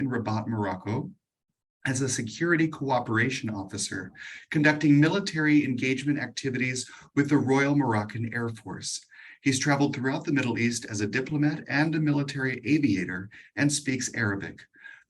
in Rabat, Morocco, as a security cooperation officer, conducting military engagement activities with the Royal Moroccan Air Force. He's traveled throughout the Middle East as a diplomat and a military aviator and speaks Arabic.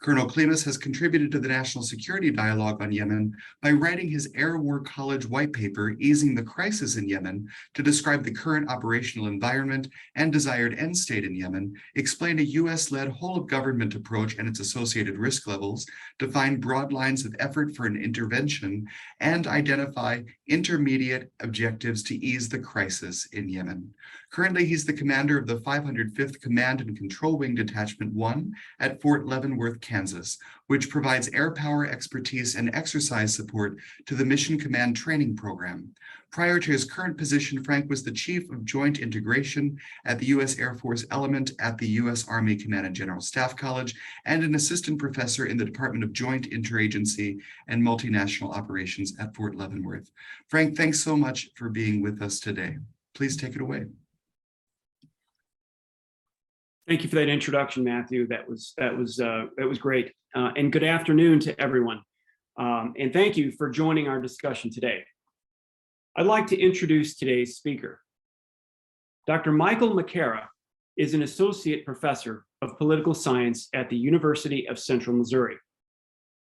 Colonel Klimas has contributed to the national security dialogue on Yemen by writing his Air War College white paper, Easing the Crisis in Yemen, to describe the current operational environment and desired end state in Yemen, explain a US-led whole-of-government approach and its associated risk levels, define broad lines of effort for an intervention, and identify intermediate objectives to ease the crisis in Yemen. Currently, he's the commander of the 505th Command and Control Wing Detachment 1 at Fort Leavenworth, Kansas, which provides air power expertise and exercise support to the Mission Command Training Program. Prior to his current position, Frank was the Chief of Joint Integration at the U.S. Air Force Element at the U.S. Army Command and General Staff College, and an assistant professor in the Department of Joint Interagency and Multinational Operations at Fort Leavenworth. Frank, thanks so much for being with us today. Please take it away. Thank you for that introduction, Matthew. That was great. And good afternoon to everyone. And thank you for joining our discussion today. I'd like to introduce today's speaker. Dr. Michael Mccarrah is an associate professor of political science at the University of Central Missouri.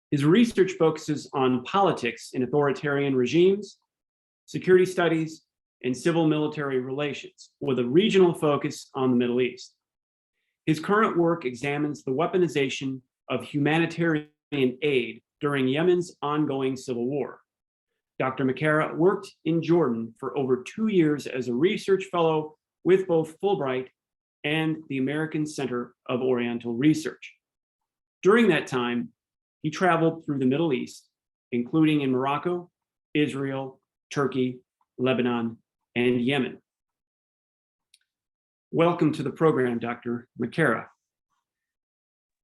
His research focuses on politics in authoritarian regimes, security studies, and civil-military relations, with a regional focus on the Middle East. His current work examines the weaponization of humanitarian aid during Yemen's ongoing civil war. Dr. Mccarrah worked in Jordan for over 2 years as a research fellow with both Fulbright and the American Center of Oriental Research. During that time, he traveled through the Middle East, including in Morocco, Israel, Turkey, Lebanon, and Yemen. Welcome to the program, Dr. Mccarrah.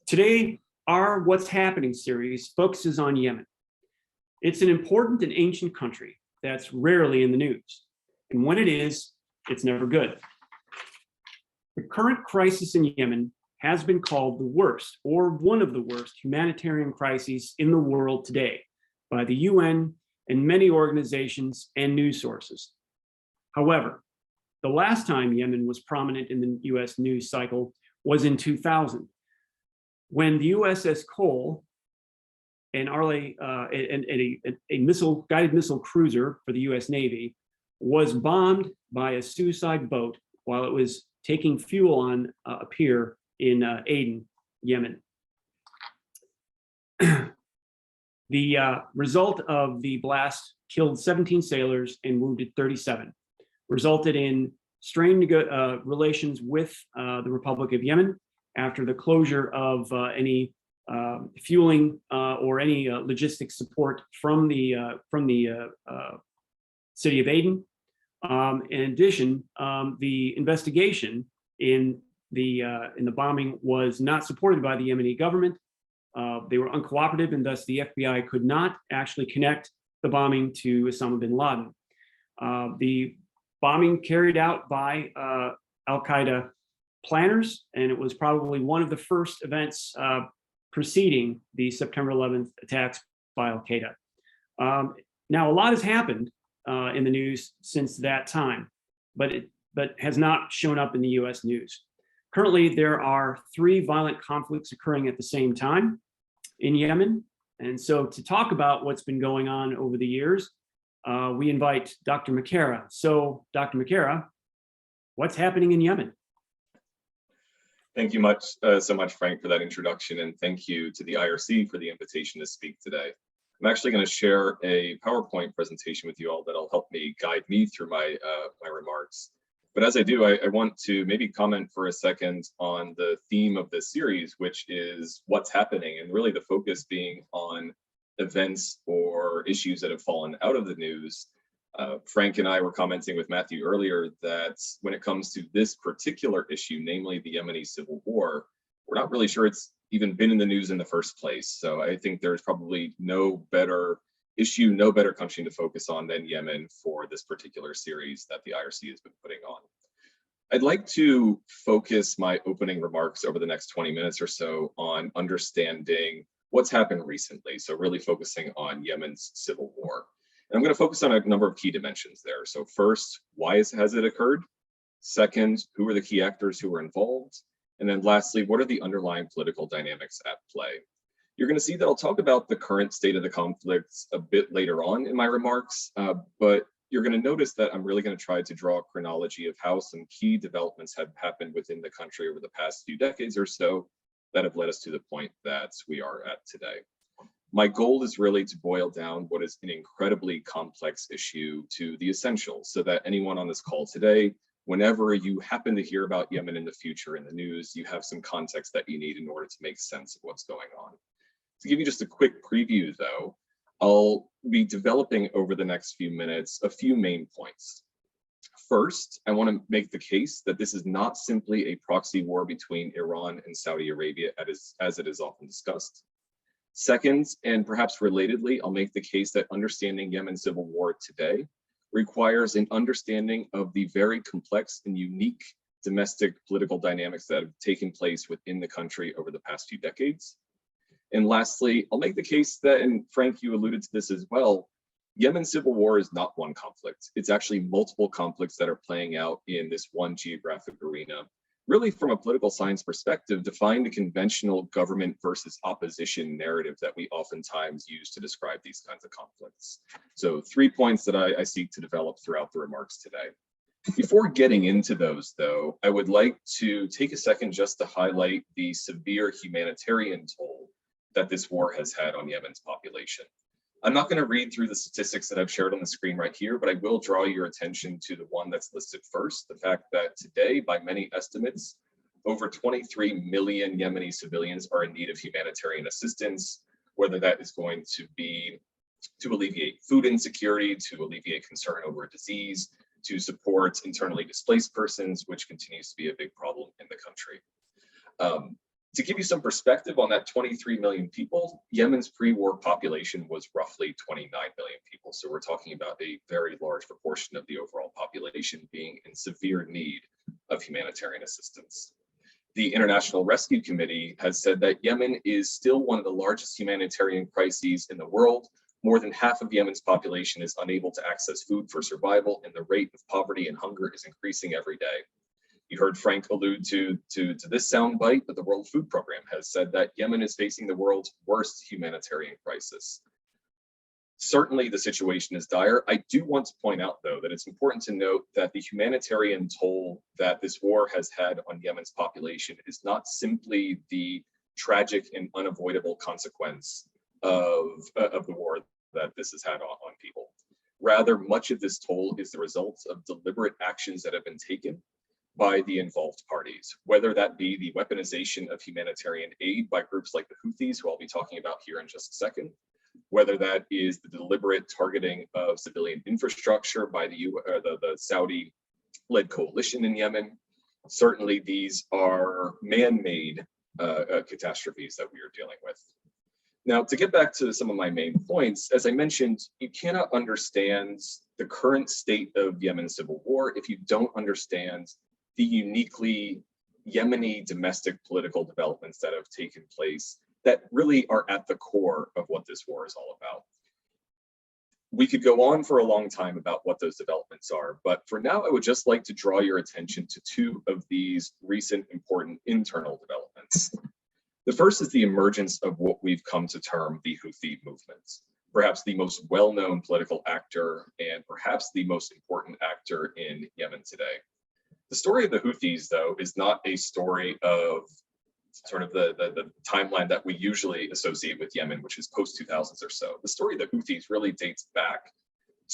Today, our What's Happening series focuses on Yemen. It's an important and ancient country that's rarely in the news. And when it is, it's never good. The current crisis in Yemen has been called the worst or one of the worst humanitarian crises in the world today by the UN and many organizations and news sources. However, the last time Yemen was prominent in the US news cycle was in 2000, when the USS Cole, a guided missile cruiser for the US Navy, was bombed by a suicide boat while it was taking fuel on a pier in Aden, Yemen. The result of the blast killed 17 sailors and wounded 37, resulted in strained relations with the Republic of Yemen after the closure of any fueling or any logistics support from the city of Aden. In addition, the investigation in the bombing was not supported by the Yemeni government. They were uncooperative, and thus the FBI could not actually connect the bombing to Osama bin Laden. The bombing carried out by Al-Qaeda planners, and it was probably one of the first events preceding the September 11th attacks by Al-Qaeda. Now, a lot has happened in the news since that time, but has not shown up in the US news. Currently, there are 3 violent conflicts occurring at the same time in Yemen. And so to talk about what's been going on over the years, we invite Dr. Mccarrah. So, Dr. Mccarrah, what's happening in Yemen? Thank you so much, Frank, for that introduction, and thank you to the IRC for the invitation to speak today. I'm actually going to share a PowerPoint presentation with you all that'll help me guide me through my remarks. But as I do, I want to maybe comment for a second on the theme of this series, which is what's happening, and really the focus being on events or issues that have fallen out of the news. Frank and I were commenting with Matthew earlier that when it comes to this particular issue, namely the Yemeni Civil War, we're not really sure it's even been in the news in the first place. So I think there's probably no better issue, no better country to focus on than Yemen for this particular series that the IRC has been putting on. I'd like to focus my opening remarks over the next 20 minutes or so on understanding what's happened recently. So really focusing on Yemen's civil war. And I'm going to focus on a number of key dimensions there. So first, why has it occurred? Second, who are the key actors who were involved? And then lastly, what are the underlying political dynamics at play? You're going to see that I'll talk about the current state of the conflicts a bit later on in my remarks, but you're going to notice that I'm really going to try to draw a chronology of how some key developments have happened within the country over the past few decades or so that have led us to the point that we are at today. My goal is really to boil down what is an incredibly complex issue to the essentials so that anyone on this call today, whenever you happen to hear about Yemen in the future in the news, you have some context that you need in order to make sense of what's going on. To give you just a quick preview though, I'll be developing over the next few minutes a few main points. First, I want to make the case that this is not simply a proxy war between Iran and Saudi Arabia as it is often discussed. Second, and perhaps relatedly, I'll make the case that understanding Yemen's civil war today requires an understanding of the very complex and unique domestic political dynamics that have taken place within the country over the past few decades. And lastly, I'll make the case that, and Frank, you alluded to this as well, Yemen's civil war is not one conflict. It's actually multiple conflicts that are playing out in this one geographic arena. Really, from a political science perspective, define the conventional government versus opposition narrative that we oftentimes use to describe these kinds of conflicts. So 3 points that I seek to develop throughout the remarks today. Before getting into those, though, I would like to take a second just to highlight the severe humanitarian toll that this war has had on Yemen's population. I'm not going to read through the statistics that I've shared on the screen right here, but I will draw your attention to the one that's listed first, the fact that today, by many estimates, over 23 million Yemeni civilians are in need of humanitarian assistance, whether that is going to be to alleviate food insecurity, to alleviate concern over disease, to support internally displaced persons, which continues to be a big problem in the country. To give you some perspective on that 23 million people, Yemen's pre-war population was roughly 29 million people. So we're talking about a very large proportion of the overall population being in severe need of humanitarian assistance. The International Rescue Committee has said that Yemen is still one of the largest humanitarian crises in the world. More than half of Yemen's population is unable to access food for survival, and the rate of poverty and hunger is increasing every day. You heard Frank allude to this soundbite, but the World Food Program has said that Yemen is facing the world's worst humanitarian crisis. Certainly the situation is dire. I do want to point out, though, that it's important to note that the humanitarian toll that this war has had on Yemen's population is not simply the tragic and unavoidable consequence of the war that this has had on people. Rather, much of this toll is the result of deliberate actions that have been taken by the involved parties, whether that be the weaponization of humanitarian aid by groups like the Houthis, who I'll be talking about here in just a second, whether that is the deliberate targeting of civilian infrastructure by the Saudi-led coalition in Yemen. Certainly, these are man-made catastrophes that we are dealing with. Now, to get back to some of my main points, as I mentioned, you cannot understand the current state of Yemen's civil war if you don't understand the uniquely Yemeni domestic political developments that have taken place that really are at the core of what this war is all about. We could go on for a long time about what those developments are, but for now, I would just like to draw your attention to two of these recent important internal developments. The first is the emergence of what we've come to term the Houthi Movements, perhaps the most well-known political actor and perhaps the most important actor in Yemen today. The story of the Houthis, though, is not a story of sort of the timeline that we usually associate with Yemen, which is post-2000s or so. The story of the Houthis really dates back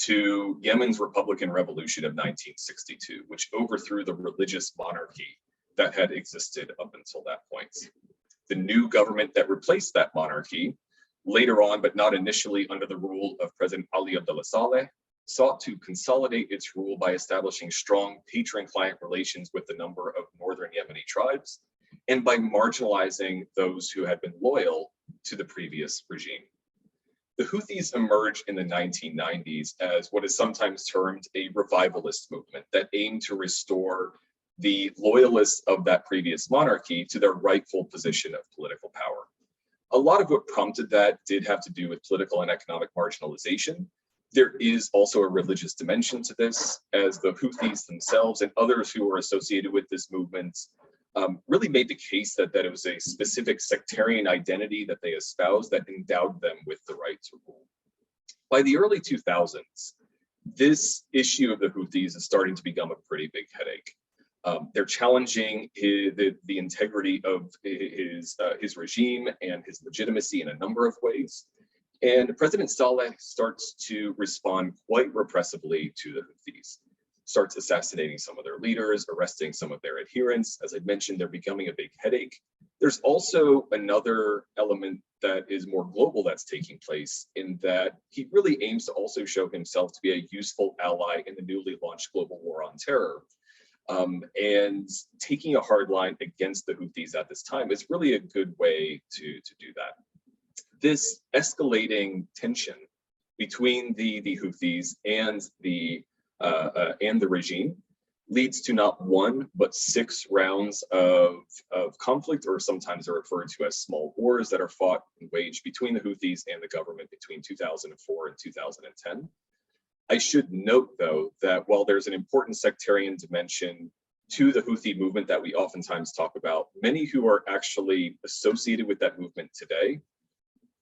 to Yemen's Republican Revolution of 1962, which overthrew the religious monarchy that had existed up until that point. The new government that replaced that monarchy, later on, but not initially under the rule of President Ali Abdullah Saleh, sought to consolidate its rule by establishing strong patron-client relations with a number of northern Yemeni tribes, and by marginalizing those who had been loyal to the previous regime. The Houthis emerged in the 1990s as what is sometimes termed a revivalist movement that aimed to restore the loyalists of that previous monarchy to their rightful position of political power. A lot of what prompted that did have to do with political and economic marginalization. There is also a religious dimension to this, as the Houthis themselves and others who were associated with this movement really made the case that it was a specific sectarian identity that they espoused that endowed them with the right to rule. By the early 2000s, this issue of the Houthis is starting to become a pretty big headache. They're challenging the integrity of his regime and his legitimacy in a number of ways. And President Saleh starts to respond quite repressively to the Houthis, starts assassinating some of their leaders, arresting some of their adherents. As I mentioned, they're becoming a big headache. There's also another element that is more global that's taking place, in that he really aims to also show himself to be a useful ally in the newly launched global war on terror. And taking a hard line against the Houthis at this time is really a good way to do that. This escalating tension between the Houthis and the regime leads to not one, but 6 rounds of conflict, or sometimes they're referred to as small wars, that are fought and waged between the Houthis and the government between 2004 and 2010. I should note, though, that while there's an important sectarian dimension to the Houthi movement that we oftentimes talk about, many who are actually associated with that movement today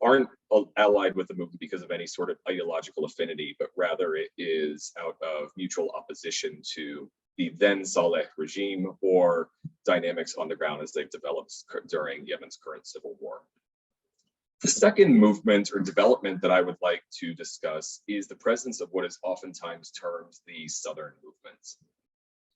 aren't allied with the movement because of any sort of ideological affinity, but rather it is out of mutual opposition to the then Saleh regime or dynamics on the ground as they've developed during Yemen's current civil war. The second movement or development that I would like to discuss is the presence of what is oftentimes termed the Southern movement.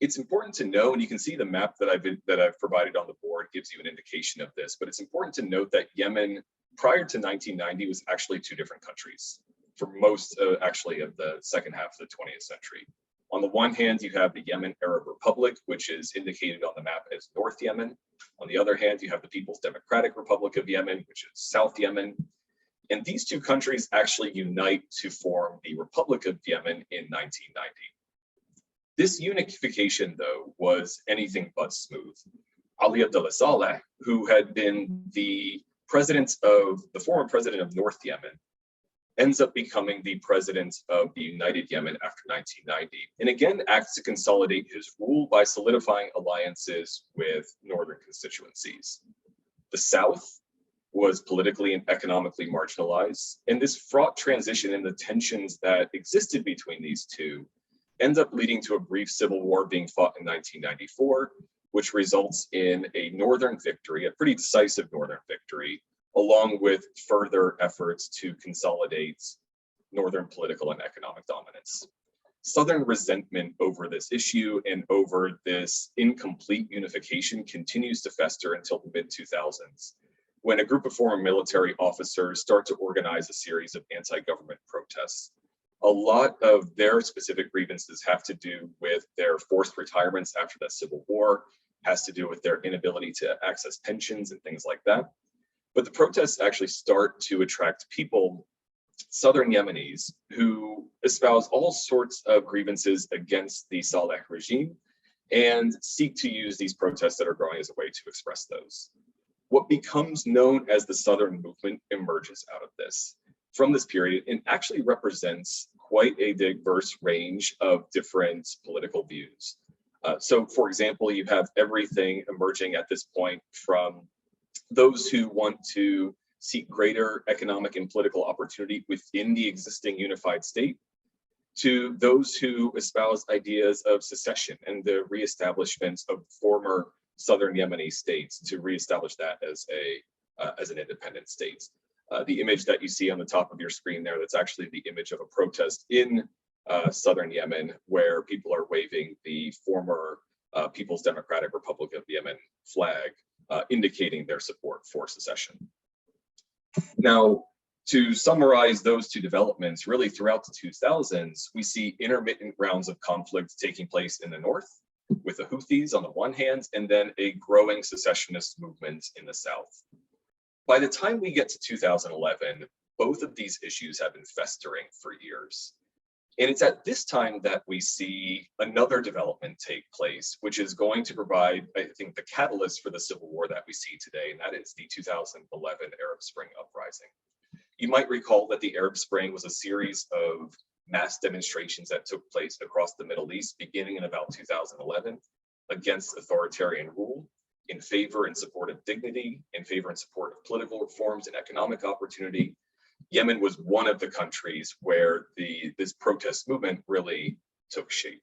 It's important to know, and you can see the map that I've provided on the board gives you an indication of this, but it's important to note that Yemen, prior to 1990, was actually 2 different countries for most actually of the second half of the 20th century. On the one hand, you have the Yemen Arab Republic, which is indicated on the map as North Yemen. On the other hand, you have the People's Democratic Republic of Yemen, which is South Yemen. And these 2 countries actually unite to form the Republic of Yemen in 1990. This unification, though, was anything but smooth. Ali Abdullah Saleh, who had been the former president of North Yemen, ends up becoming the president of the United Yemen after 1990, and again acts to consolidate his rule by solidifying alliances with northern constituencies. The South was politically and economically marginalized, and this fraught transition and the tensions that existed between these two ends up leading to a brief civil war being fought in 1994, which results in a northern victory, a pretty decisive northern victory, along with further efforts to consolidate northern political and economic dominance. Southern resentment over this issue and over this incomplete unification continues to fester until the mid-2000s, when a group of former military officers start to organize a series of anti-government protests. A lot of their specific grievances have to do with their forced retirements after the Civil War, has to do with their inability to access pensions and things like that. But the protests actually start to attract people, Southern Yemenis, who espouse all sorts of grievances against the Saleh regime and seek to use these protests that are growing as a way to express those. What becomes known as the Southern movement emerges out of this. From this period, it actually represents quite a diverse range of different political views. So, for example, you have everything emerging at this point from those who want to seek greater economic and political opportunity within the existing unified state, to those who espouse ideas of secession and the reestablishment of former Southern Yemeni states to reestablish that as an independent state. The image that you see on the top of your screen there, that's actually the image of a protest in Southern Yemen, where people are waving the former People's Democratic Republic of Yemen flag, indicating their support for secession. Now, to summarize those 2 developments, really throughout the 2000s, we see intermittent rounds of conflict taking place in the north, with the Houthis on the one hand, and then a growing secessionist movement in the south. By the time we get to 2011, both of these issues have been festering for years. And it's at this time that we see another development take place, which is going to provide, I think, the catalyst for the civil war that we see today, and that is the 2011 Arab Spring uprising. You might recall that the Arab Spring was a series of mass demonstrations that took place across the Middle East beginning in about 2011 against authoritarian rule, in favor and support of dignity, in favor and support of political reforms and economic opportunity. Yemen was one of the countries where this protest movement really took shape.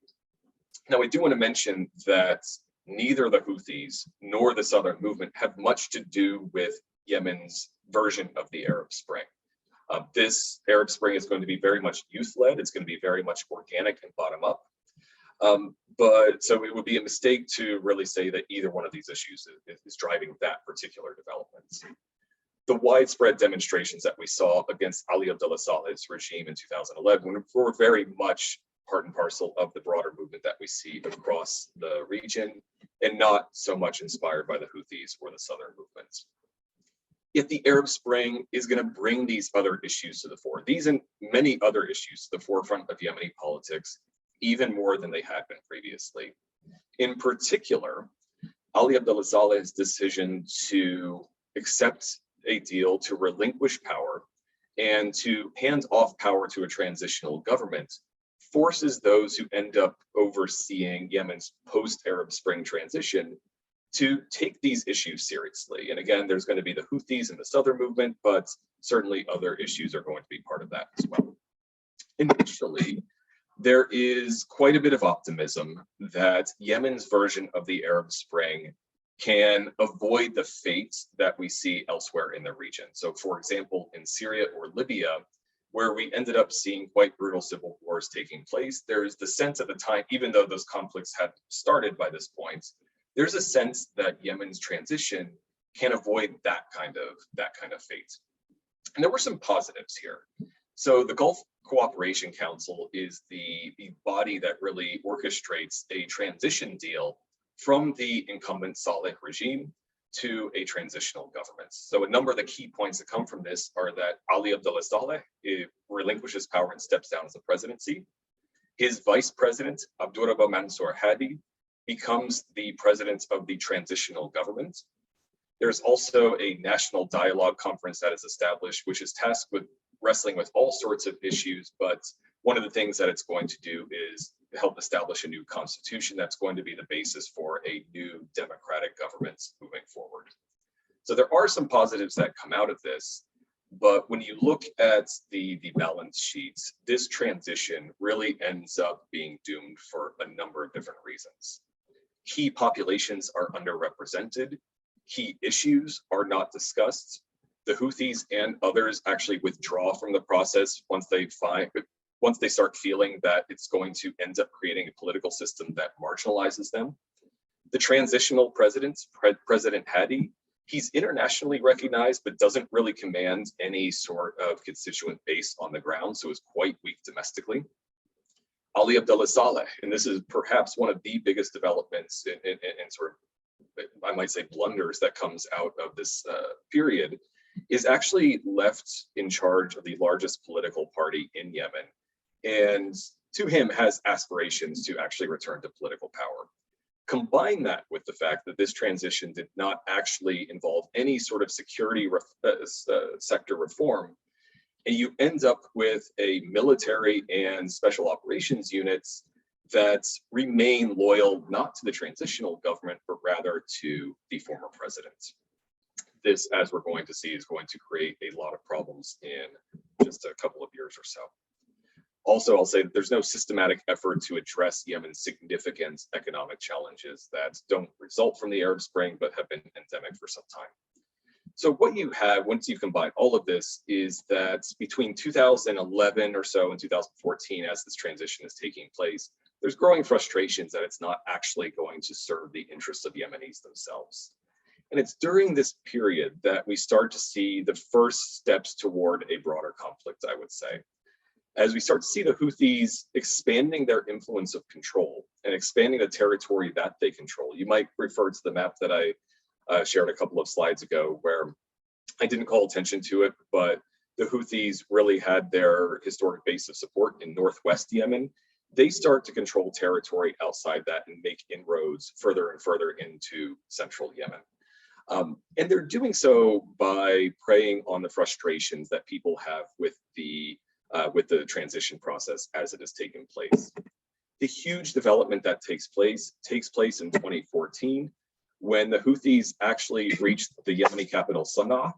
Now, I do want to mention that neither the Houthis nor the Southern movement have much to do with Yemen's version of the Arab Spring. This Arab Spring is going to be very much youth-led. It's going to be very much organic and bottom-up. But so it would be a mistake to really say that either one of these issues is driving that particular development. The widespread demonstrations that we saw against Ali Abdullah Saleh's regime in 2011 were very much part and parcel of the broader movement that we see across the region, and not so much inspired by the Houthis or the Southern movements. Yet the Arab Spring is going to bring these other issues to the fore, these and many other issues to the forefront of Yemeni politics, even more than they had been previously. In particular, Ali Abdullah Saleh's decision to accept a deal to relinquish power and to hand off power to a transitional government forces those who end up overseeing Yemen's post-Arab Spring transition to take these issues seriously. And again, there's going to be the Houthis and the Southern movement, but certainly other issues are going to be part of that as well. Initially, there is quite a bit of optimism that Yemen's version of the Arab Spring can avoid the fate that we see elsewhere in the region. So for example, in Syria or Libya, where we ended up seeing quite brutal civil wars taking place, there's the sense at the time, even though those conflicts had started by this point, there's a sense that Yemen's transition can avoid that kind of fate. And there were some positives here. So the Gulf Cooperation Council is the body that really orchestrates a transition deal from the incumbent Saleh regime to a transitional government. So a number of the key points that come from this are that Ali Abdullah Saleh relinquishes power and steps down as the presidency. His vice president, Abdurrahman Mansour Hadi, becomes the president of the transitional government. There's also a national dialogue conference that is established, which is tasked with wrestling with all sorts of issues, but one of the things that it's going to do is help establish a new constitution that's going to be the basis for a new democratic government moving forward. So there are some positives that come out of this, but when you look at the balance sheets, this transition really ends up being doomed for a number of different reasons. Key populations are underrepresented, key issues are not discussed. The Houthis and others actually withdraw from the process once they start feeling that it's going to end up creating a political system that marginalizes them. The transitional president, President Hadi, he's internationally recognized, but doesn't really command any sort of constituent base on the ground, so is quite weak domestically. Ali Abdullah Saleh, and this is perhaps one of the biggest developments and sort of, I might say, blunders that comes out of this period, is actually left in charge of the largest political party in Yemen, and to him has aspirations to actually return to political power. Combine that with the fact that this transition did not actually involve any sort of security sector reform, and you end up with a military and special operations units that remain loyal not to the transitional government, but rather to the former president. This, as we're going to see, is going to create a lot of problems in just a couple of years or so. Also, I'll say that there's no systematic effort to address Yemen's significant economic challenges that don't result from the Arab Spring, but have been endemic for some time. So what you have, once you combine all of this, is that between 2011 or so and 2014, as this transition is taking place, there's growing frustrations that it's not actually going to serve the interests of Yemenis themselves. And it's during this period that we start to see the first steps toward a broader conflict, I would say. As we start to see the Houthis expanding their influence of control and expanding the territory that they control. You might refer to the map that I shared a couple of slides ago, where I didn't call attention to it, but the Houthis really had their historic base of support in northwest Yemen, they start to control territory outside that and make inroads further and further into central Yemen. And they're doing so by preying on the frustrations that people have with the transition process as it has taken place. The huge development that takes place in 2014 when the Houthis actually reached the Yemeni capital Sana'a,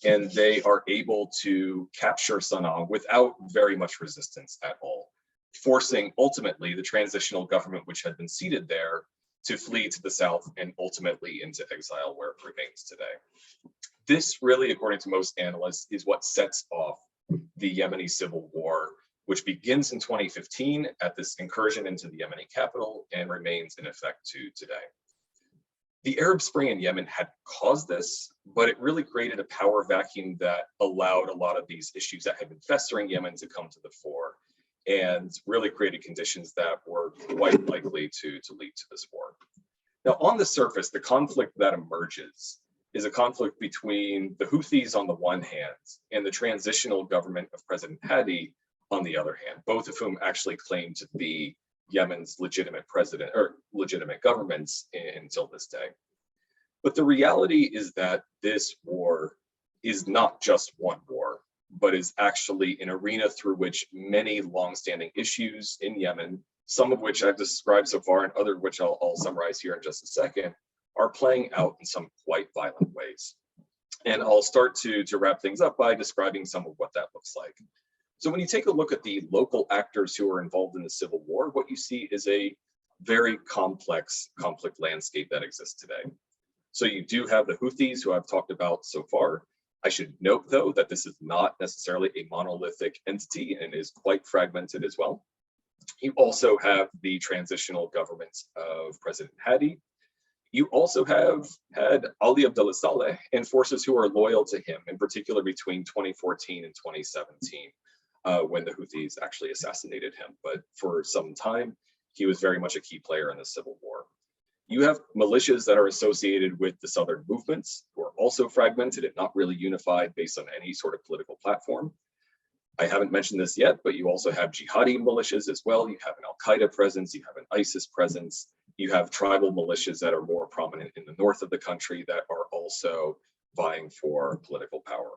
and they are able to capture Sana'a without very much resistance at all, forcing ultimately the transitional government which had been seated there to flee to the south and ultimately into exile where it remains today. This really, according to most analysts, is what sets off the Yemeni Civil War, which begins in 2015 at this incursion into the Yemeni capital and remains in effect to today. The Arab Spring in Yemen had caused this, but it really created a power vacuum that allowed a lot of these issues that had been festering Yemen to come to the fore, and really created conditions that were quite likely to lead to this war. Now, on the surface, the conflict that emerges is a conflict between the Houthis on the one hand and the transitional government of President Hadi on the other hand, both of whom actually claim to be Yemen's legitimate president or legitimate governments until this day. But the reality is that this war is not just one war, but is actually an arena through which many longstanding issues in Yemen, some of which I've described so far and other which I'll summarize here in just a second, are playing out in some quite violent ways. And I'll start to wrap things up by describing some of what that looks like. So when you take a look at the local actors who are involved in the civil war, what you see is a very complex conflict landscape that exists today. So you do have the Houthis, who I've talked about so far. I should note, though, that this is not necessarily a monolithic entity and is quite fragmented as well. You also have the transitional government of President Hadi. You also have had Ali Abdullah Saleh and forces who are loyal to him, in particular between 2014 and 2017, when the Houthis actually assassinated him. But for some time, he was very much a key player in the civil war. You have militias that are associated with the southern movements, who are also fragmented and not really unified based on any sort of political platform. I haven't mentioned this yet, but you also have jihadi militias as well. You have an Al-Qaeda presence, you have an ISIS presence, you have tribal militias that are more prominent in the north of the country that are also vying for political power.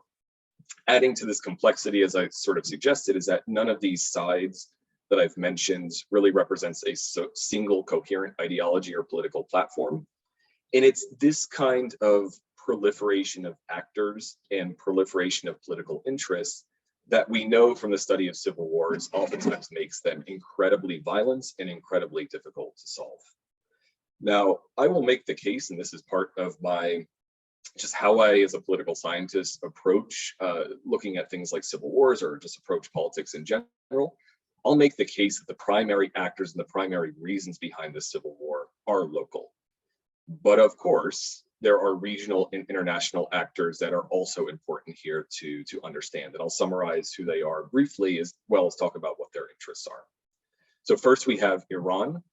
Adding to this complexity, as I sort of suggested, is that none of these sides that I've mentioned really represents a single coherent ideology or political platform. And it's this kind of proliferation of actors and proliferation of political interests that we know from the study of civil wars oftentimes makes them incredibly violent and incredibly difficult to solve. Now, I will make the case, and this is part of my just how I, as a political scientist, approach looking at things like civil wars or just approach politics in general. I'll make the case that the primary actors and the primary reasons behind the civil war are local. But of course, there are regional and international actors that are also important here to understand. And I'll summarize who they are briefly as well as talk about what their interests are. So first we have Iran.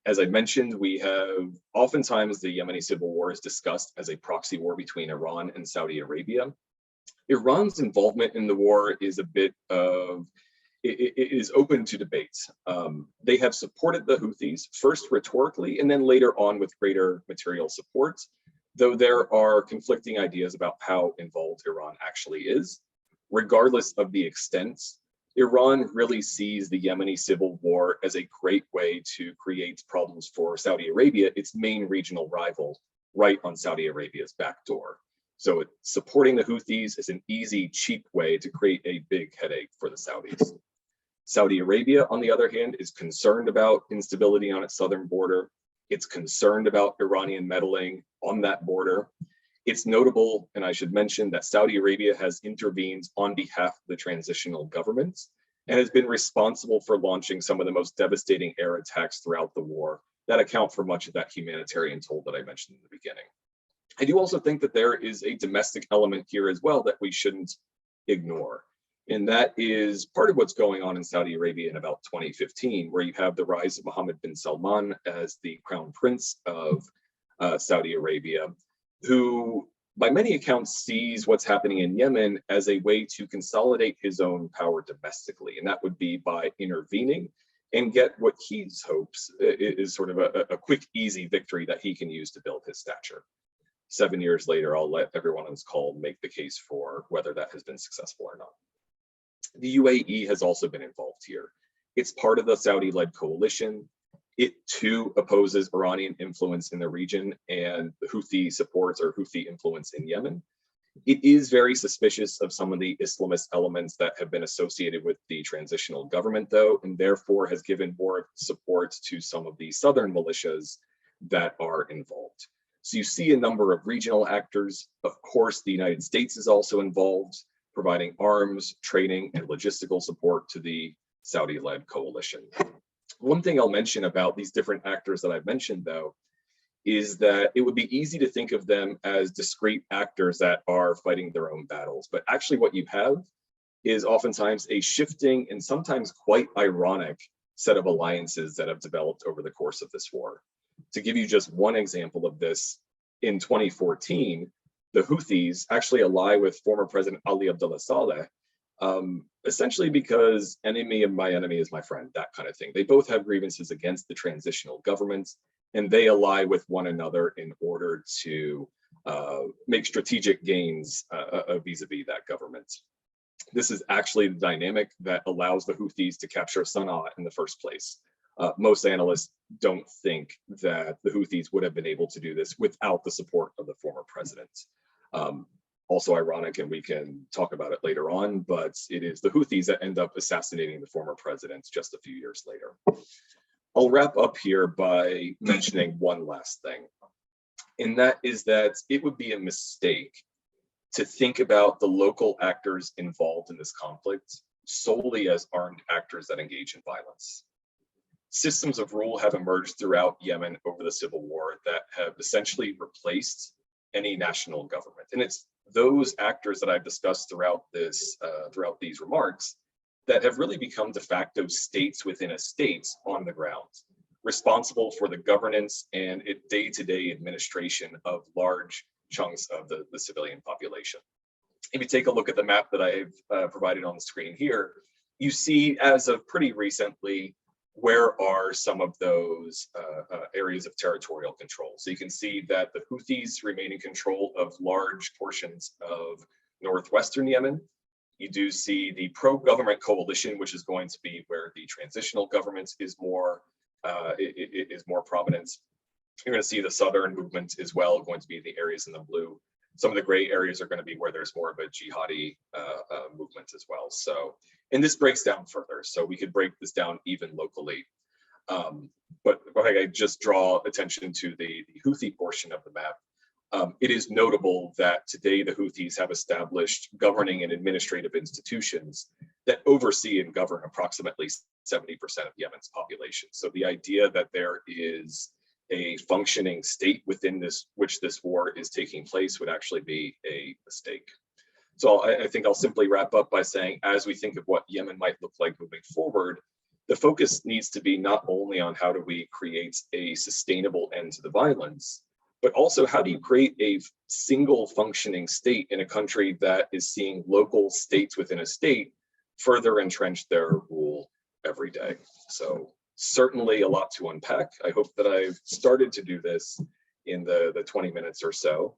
As I mentioned, we have oftentimes the Yemeni Civil War is discussed as a proxy war between Iran and Saudi Arabia. Iran's involvement in the war is a bit of, it is open to debate. They have supported the Houthis, first rhetorically, and then later on with greater material support, though there are conflicting ideas about how involved Iran actually is. Regardless of the extent, Iran really sees the Yemeni Civil War as a great way to create problems for Saudi Arabia, its main regional rival, right on Saudi Arabia's back door. So supporting the Houthis is an easy, cheap way to create a big headache for the Saudis. Saudi Arabia, on the other hand, is concerned about instability on its southern border. It's concerned about Iranian meddling on that border. It's notable, and I should mention, that Saudi Arabia has intervened on behalf of the transitional government and has been responsible for launching some of the most devastating air attacks throughout the war that account for much of that humanitarian toll that I mentioned in the beginning. I do also think that there is a domestic element here as well that we shouldn't ignore. And that is part of what's going on in Saudi Arabia in about 2015, where you have the rise of Mohammed bin Salman as the crown prince of Saudi Arabia, who by many accounts, sees what's happening in Yemen as a way to consolidate his own power domestically. And that would be by intervening and get what he hopes is sort of a quick, easy victory that he can use to build his stature. 7 years later, I'll let everyone on this call make the case for whether that has been successful or not. The UAE has also been involved here. It's part of the Saudi-led coalition. It too opposes Iranian influence in the region and the Houthi supports or Houthi influence in Yemen. It is very suspicious of some of the Islamist elements that have been associated with the transitional government, though, and therefore has given more support to some of the southern militias that are involved. So you see a number of regional actors. Of course, the United States is also involved, providing arms, training, and logistical support to the Saudi-led coalition. One thing I'll mention about these different actors that I've mentioned, though, is that it would be easy to think of them as discrete actors that are fighting their own battles. But actually what you have is oftentimes a shifting and sometimes quite ironic set of alliances that have developed over the course of this war. To give you just one example of this, in 2014, the Houthis actually ally with former President Ali Abdullah Saleh, essentially because enemy of my enemy is my friend, that kind of thing. They both have grievances against the transitional government, and they ally with one another in order to make strategic gains vis-a-vis that government. This is actually the dynamic that allows the Houthis to capture Sana'a in the first place. Most analysts don't think that the Houthis would have been able to do this without the support of the former president. Also ironic, and we can talk about it later on, but it is the Houthis that end up assassinating the former president just a few years later. I'll wrap up here by mentioning one last thing, and that is that it would be a mistake to think about the local actors involved in this conflict solely as armed actors that engage in violence. Systems of rule have emerged throughout Yemen over the civil war that have essentially replaced any national government. And it's those actors that I've discussed throughout these remarks that have really become de facto states within a state on the ground, responsible for the governance and day-to-day administration of large chunks of the civilian population. If you take a look at the map that I've provided on the screen here, you see as of pretty recently, where are some of those areas of territorial control. So you can see that the Houthis remain in control of large portions of northwestern Yemen. You do see the pro-government coalition, which is going to be where the transitional government is more prominent. You're going to see the southern movement as well, going to be the areas in the blue. Some of the gray areas are going to be where there's more of a jihadi movement as well. So, and this breaks down further. So we could break this down even locally. But I just draw attention to the Houthi portion of the map. It is notable that today the Houthis have established governing and administrative institutions that oversee and govern approximately 70% of Yemen's population. So the idea that there is a functioning state within which this war is taking place would actually be a mistake. So I think I'll simply wrap up by saying, as we think of what Yemen might look like moving forward, the focus needs to be not only on how do we create a sustainable end to the violence, but also how do you create a single functioning state in a country that is seeing local states within a state further entrench their rule every day. So certainly a lot to unpack. I hope that I've started to do this in the 20 minutes or so.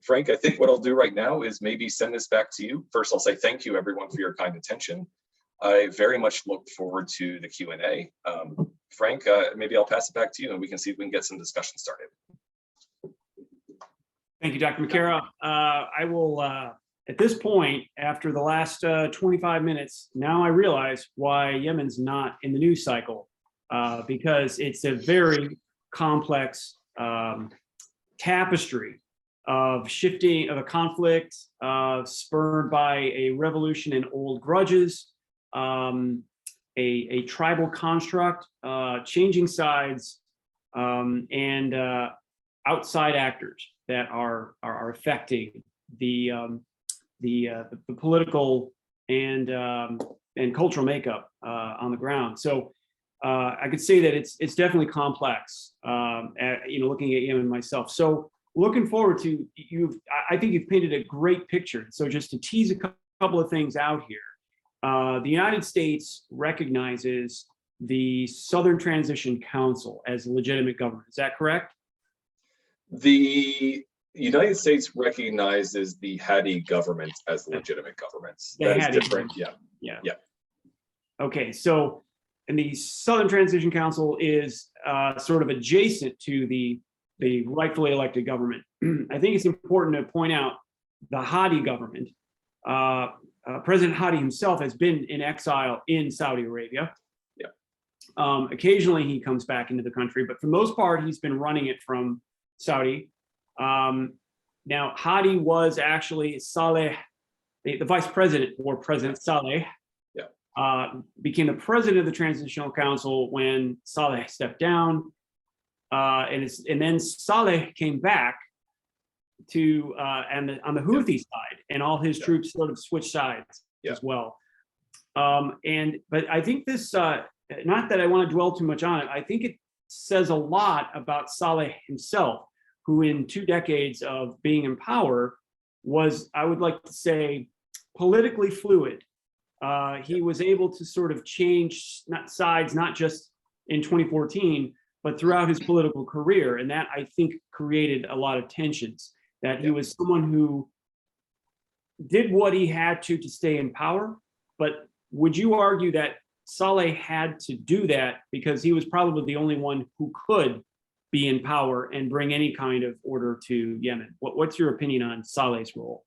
Frank, I think what I'll do right now is maybe send this back to you. First, I'll say thank you everyone for your kind attention. I very much look forward to the Q&A. Frank, maybe I'll pass it back to you and we can see if we can get some discussion started. Thank you, Dr. Mccarrah. I will, at this point, after the last 25 minutes, now I realize why Yemen's not in the news cycle, because it's a very complex tapestry of shifting of a conflict spurred by a revolution in old grudges, a tribal construct, changing sides, and outside actors that are affecting the political and cultural makeup on the ground. So I could say that it's definitely complex. Looking at Yemen myself. So looking forward to I think you've painted a great picture. So just to tease a couple of things out here, the United States recognizes the Southern Transition Council as a legitimate government. Is that correct? The United States recognizes the Hadi government as legitimate governments. That is different. Yeah. Okay, so and the Southern Transition Council is sort of adjacent to the rightfully elected government. I think it's important to point out the Hadi government. President Hadi himself has been in exile in Saudi Arabia. Occasionally he comes back into the country, but for the most part, he's been running it from Saudi. Now, Hadi was actually Saleh, the vice president for President Saleh, became the president of the Transitional Council when Saleh stepped down. And then Saleh came back to on the Houthi side, and all his troops sort of switched sides as well. But I think this, not that I want to dwell too much on it, I think it says a lot about Saleh himself, who in 2 decades of being in power was, I would like to say, politically fluid. He was able to sort of change sides, not just in 2014, but throughout his political career. And that, I think, created a lot of tensions, that he was someone who did what he had to stay in power. But would you argue that Saleh had to do that because he was probably the only one who could be in power and bring any kind of order to Yemen? What's your opinion on Saleh's role?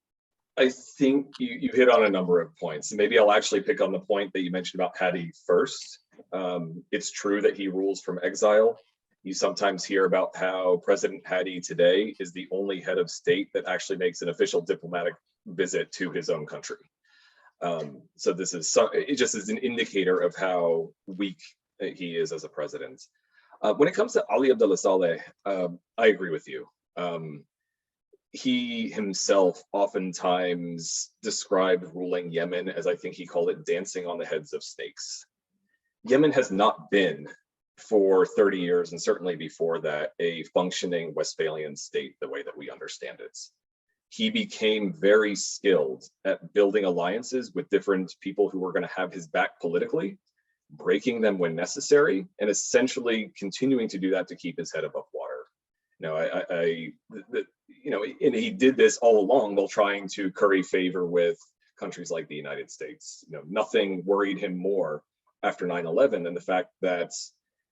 I think you hit on a number of points. And maybe I'll actually pick on the point that you mentioned about Hadi first. It's true that he rules from exile. You sometimes hear about how President Hadi today is the only head of state that actually makes an official diplomatic visit to his own country. So this is it just is an indicator of how weak he is as a president. When it comes to Ali Abdullah Saleh, I agree with you. He himself oftentimes described ruling Yemen as, I think he called it, dancing on the heads of snakes. Yemen has not been, for 30 years, and certainly before that, a functioning Westphalian state the way that we understand it. He became very skilled at building alliances with different people who were going to have his back politically, breaking them when necessary, and essentially continuing to do that to keep his head above water. And he did this all along while trying to curry favor with countries like the United States. Nothing worried him more after 9/11 than the fact that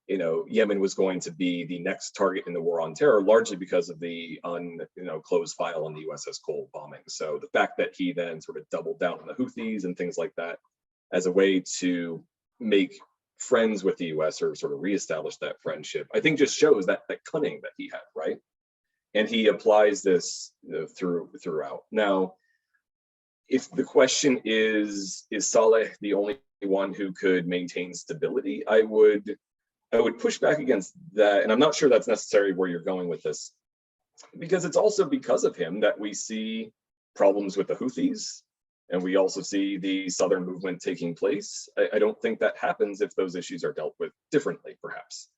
Yemen was going to be the next target in the war on terror, largely because of the closed file on the USS Cole bombing. So the fact that he then sort of doubled down on the Houthis and things like that as a way to make friends with the US or sort of reestablish that friendship, I think just shows that cunning that he had, right? And he applies this throughout. Now, if the question is Saleh the only one who could maintain stability, I would push back against that. And I'm not sure that's necessarily where you're going with this, because it's also because of him that we see problems with the Houthis, and we also see the Southern movement taking place. I don't think that happens if those issues are dealt with differently, perhaps.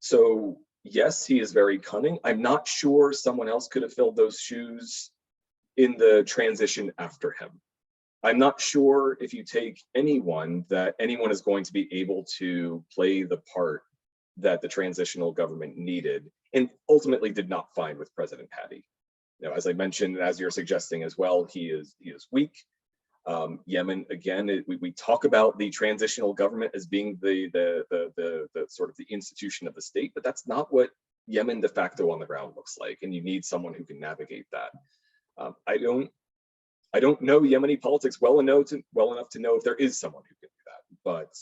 So yes, he is very cunning. I'm not sure someone else could have filled those shoes in the transition after him. I'm not sure if you take anyone that anyone is going to be able to play the part that the transitional government needed and ultimately did not find with President Hadi. As I mentioned, as you're suggesting as well, he is weak. Yemen, again, we talk about the transitional government as being the sort of the institution of the state, but that's not what Yemen de facto on the ground looks like, and you need someone who can navigate that. I don't know Yemeni politics well enough to know if there is someone who can do that, but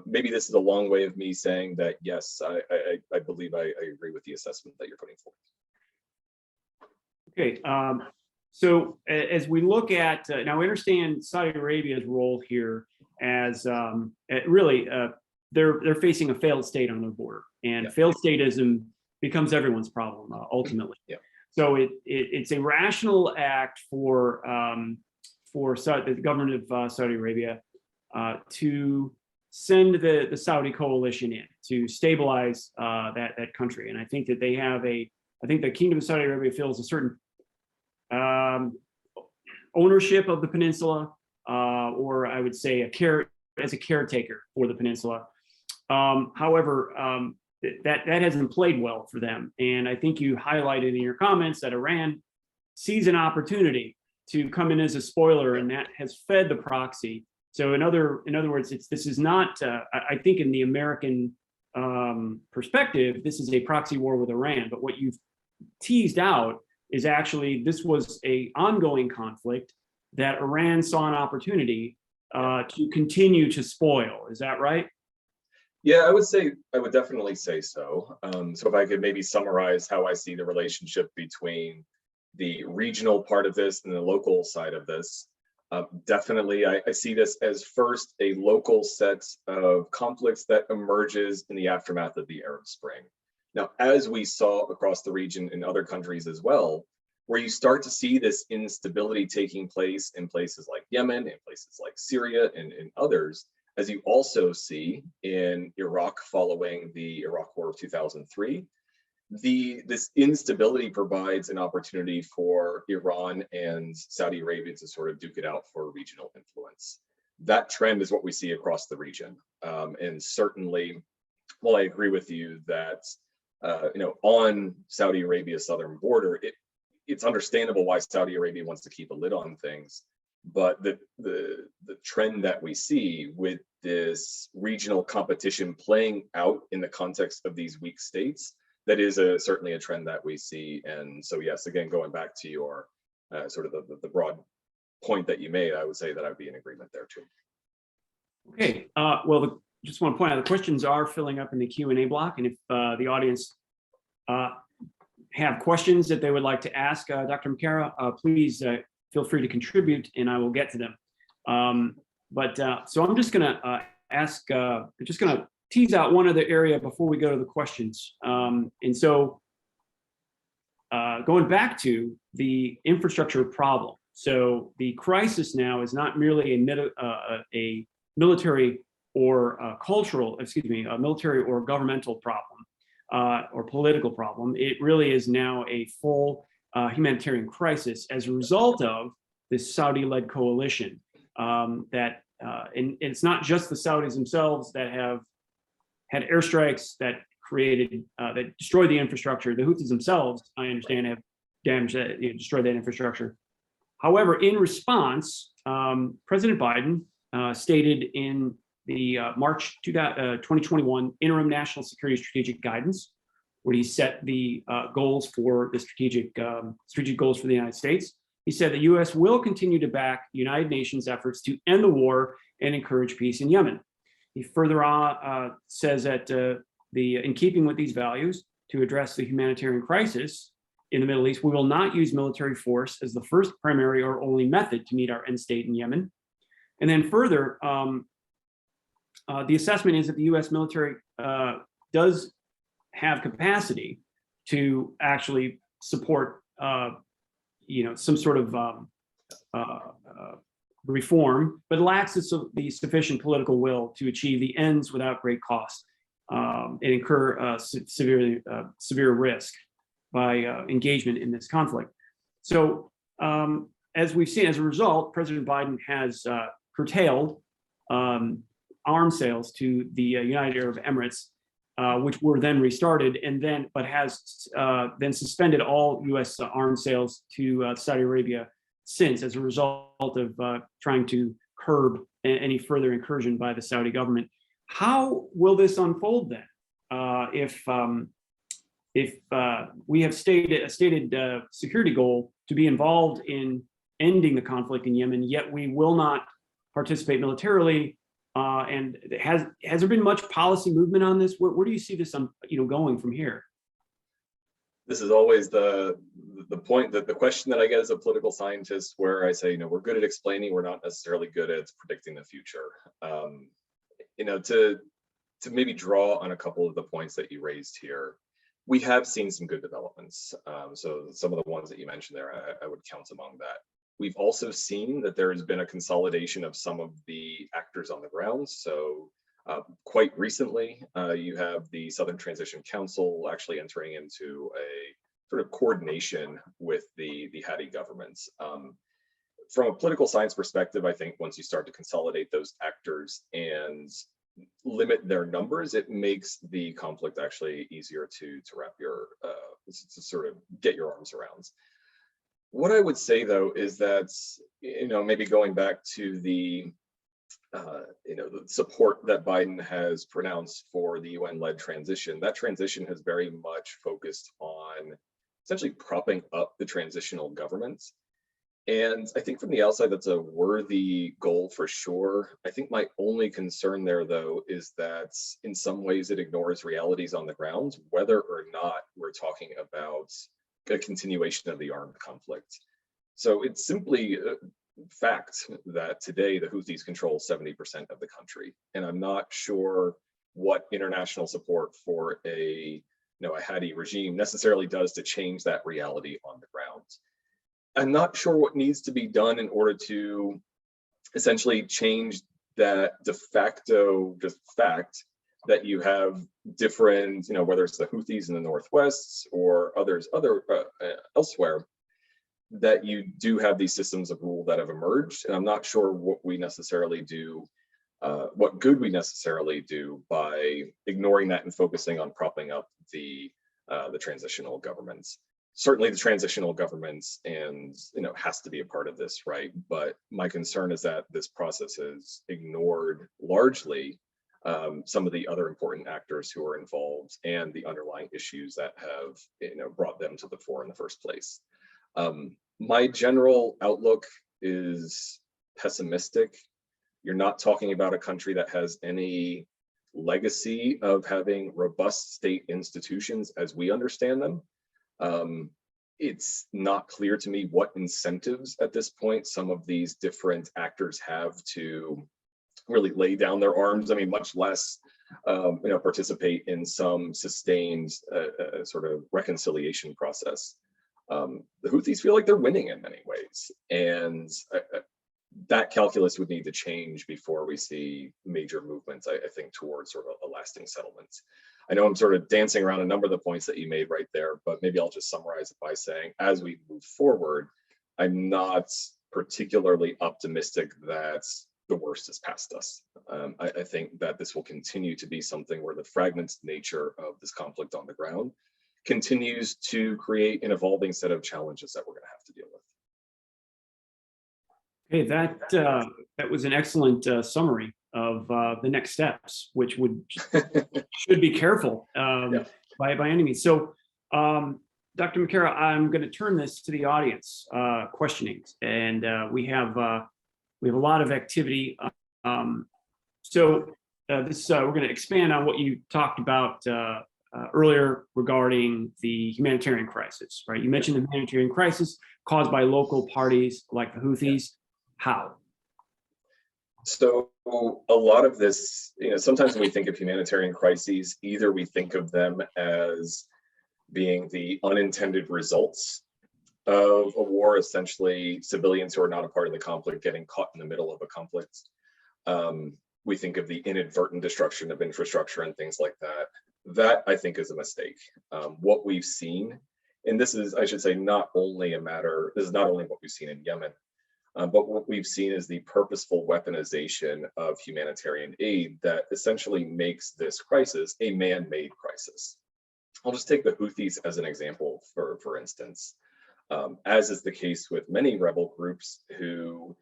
maybe this is a long way of me saying that yes, I believe I agree with the assessment that you're putting forward. Okay, so as we look at, now we understand Saudi Arabia's role here as really, they're facing a failed state on their border, and failed statism becomes everyone's problem ultimately. So it's a rational act for the government of Saudi Arabia to send the Saudi coalition in to stabilize that country, and I think that they have a I think the Kingdom of Saudi Arabia feels a certain ownership of the peninsula, or I would say as a caretaker for the peninsula. However, that hasn't played well for them. And I think you highlighted in your comments that Iran sees an opportunity to come in as a spoiler, and that has fed the proxy. So in other words, this is not, I think in the American perspective, this is a proxy war with Iran, but what you've teased out is actually this was a ongoing conflict that Iran saw an opportunity to continue to spoil. Is that right? Yeah, I would definitely say so. So if I could maybe summarize how I see the relationship between the regional part of this and the local side of this, definitely I see this as first a local set of conflicts that emerges in the aftermath of the Arab Spring. Now, as we saw across the region in other countries as well, where you start to see this instability taking place in places like Yemen, in places like Syria, and others, as you also see in Iraq following the Iraq War of 2003, this instability provides an opportunity for Iran and Saudi Arabia to sort of duke it out for regional influence. That trend is what we see across the region. And certainly, while I agree with you that on Saudi Arabia's southern border, it's understandable why Saudi Arabia wants to keep a lid on things. But the trend that we see with this regional competition playing out in the context of these weak states, that is certainly a trend that we see. And so, yes, again, going back to your sort of the broad point that you made, I would say that I'd be in agreement there too. Okay. Well, just want to point out the questions are filling up in the Q&A block, and if the audience have questions that they would like to ask Dr. Mccarrah, please feel free to contribute, and I will get to them. So I'm just going to ask, just going to tease out one other area before we go to the questions. And so going back to the infrastructure problem. So the crisis now is not merely a military or cultural, a military or governmental problem or political problem. It really is now a full humanitarian crisis as a result of this Saudi-led coalition and it's not just the Saudis themselves that have had airstrikes that that destroyed the infrastructure. The Houthis themselves, I understand, have damaged that, destroyed that infrastructure. However, in response, President Biden stated in the March 2021 interim national security strategic guidance, where he set the goals for the strategic goals for the United States. He said the U.S. will continue to back the United Nations efforts to end the war and encourage peace in Yemen. He further says that in keeping with these values, to address the humanitarian crisis in the Middle East, we will not use military force as the first, primary, or only method to meet our end state in Yemen. And then further, the assessment is that the U.S. military does have capacity to actually support, some sort of reform, but lacks the sufficient political will to achieve the ends without great cost and incur severe risk by engagement in this conflict. So, as we've seen, as a result, President Biden has curtailed arms sales to the United Arab Emirates, which were then restarted, but has then suspended all U.S. arms sales to Saudi Arabia since, as a result of trying to curb any further incursion by the Saudi government. How will this unfold then? If we have a stated security goal to be involved in ending the conflict in Yemen, yet we will not participate militarily, and has there been much policy movement on this? Where do you see this going from here? This is always the point, that the question that I get as a political scientist, where I say, we're good at explaining, we're not necessarily good at predicting the future. To maybe draw on a couple of the points that you raised here, we have seen some good developments. So some of the ones that you mentioned there, I would count among that. We've also seen that there has been a consolidation of some of the actors on the ground. So quite recently, you have the Southern Transition Council actually entering into sort of coordination with the Houthi governments. From a political science perspective, I think once you start to consolidate those actors and limit their numbers, it makes the conflict actually easier to wrap your to sort of get your arms around. What I would say though is that, you know, maybe going back to the the support that Biden has pronounced for the UN-led transition, that transition has very much focused on essentially propping up the transitional government. And I think from the outside, that's a worthy goal for sure. I think my only concern there, though, is that in some ways it ignores realities on the ground, whether or not we're talking about a continuation of the armed conflict. So it's simply a fact that today the Houthis control 70% of the country. And I'm not sure what international support for a Houthi regime necessarily does to change that reality on the ground. I'm not sure what needs to be done in order to essentially change that de facto just fact that you have different, whether it's the Houthis in the Northwest or others elsewhere, that you do have these systems of rule that have emerged. And I'm not sure what we necessarily do, what good we necessarily do by ignoring that and focusing on propping up the transitional governments. Certainly the transitional governments has to be a part of this, right? But my concern is that this process has ignored largely some of the other important actors who are involved and the underlying issues that have brought them to the fore in the first place. My general outlook is pessimistic. You're not talking about a country that has any legacy of having robust state institutions as we understand them. It's not clear to me what incentives at this point some of these different actors have to really lay down their arms. I mean, much less, participate in some sustained sort of reconciliation process. The Houthis feel like they're winning in many ways, and that calculus would need to change before we see major movements, I think, towards sort of a lasting settlement. I know I'm sort of dancing around a number of the points that you made right there, but maybe I'll just summarize it by saying, as we move forward, I'm not particularly optimistic that the worst is past us. I think that this will continue to be something where the fragmented nature of this conflict on the ground continues to create an evolving set of challenges that we're going to have to deal with. Okay, that was an excellent summary of the next steps, which should be careful by any means. So, Dr. Makara, I'm going to turn this to the audience questionings, and we have a lot of activity. We're going to expand on what you talked about earlier regarding the humanitarian crisis, right? You mentioned the humanitarian crisis caused by local parties like the Houthis. How? So a lot of this, sometimes when we think of humanitarian crises, either we think of them as being the unintended results of a war, essentially civilians who are not a part of the conflict getting caught in the middle of a conflict. We think of the inadvertent destruction of infrastructure and things like that. That, I think, is a mistake. What we've seen, and this is, I should say, not only what we've seen in Yemen, but what we've seen is the purposeful weaponization of humanitarian aid that essentially makes this crisis a man-made crisis. I'll just take the Houthis as an example, for instance. As is the case with many rebel groups who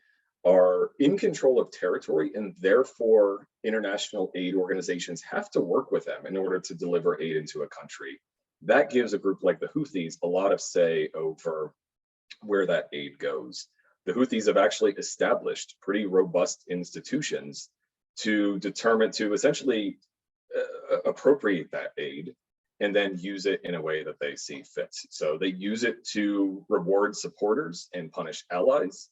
are in control of territory, and therefore international aid organizations have to work with them in order to deliver aid into a country. That gives a group like the Houthis a lot of say over where that aid goes. The Houthis have actually established pretty robust institutions to essentially appropriate that aid and then use it in a way that they see fit. So they use it to reward supporters and punish allies.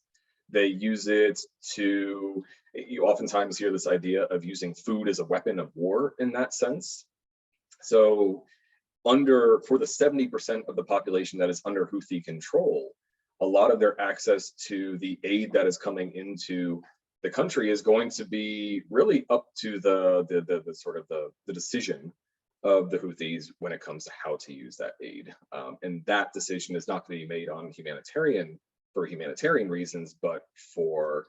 They use it to, you oftentimes hear this idea of using food as a weapon of war in that sense. So for the 70% of the population that is under Houthi control, a lot of their access to the aid that is coming into the country is going to be really up to the decision of the Houthis when it comes to how to use that aid. And that decision is not going to be made on for humanitarian reasons, but for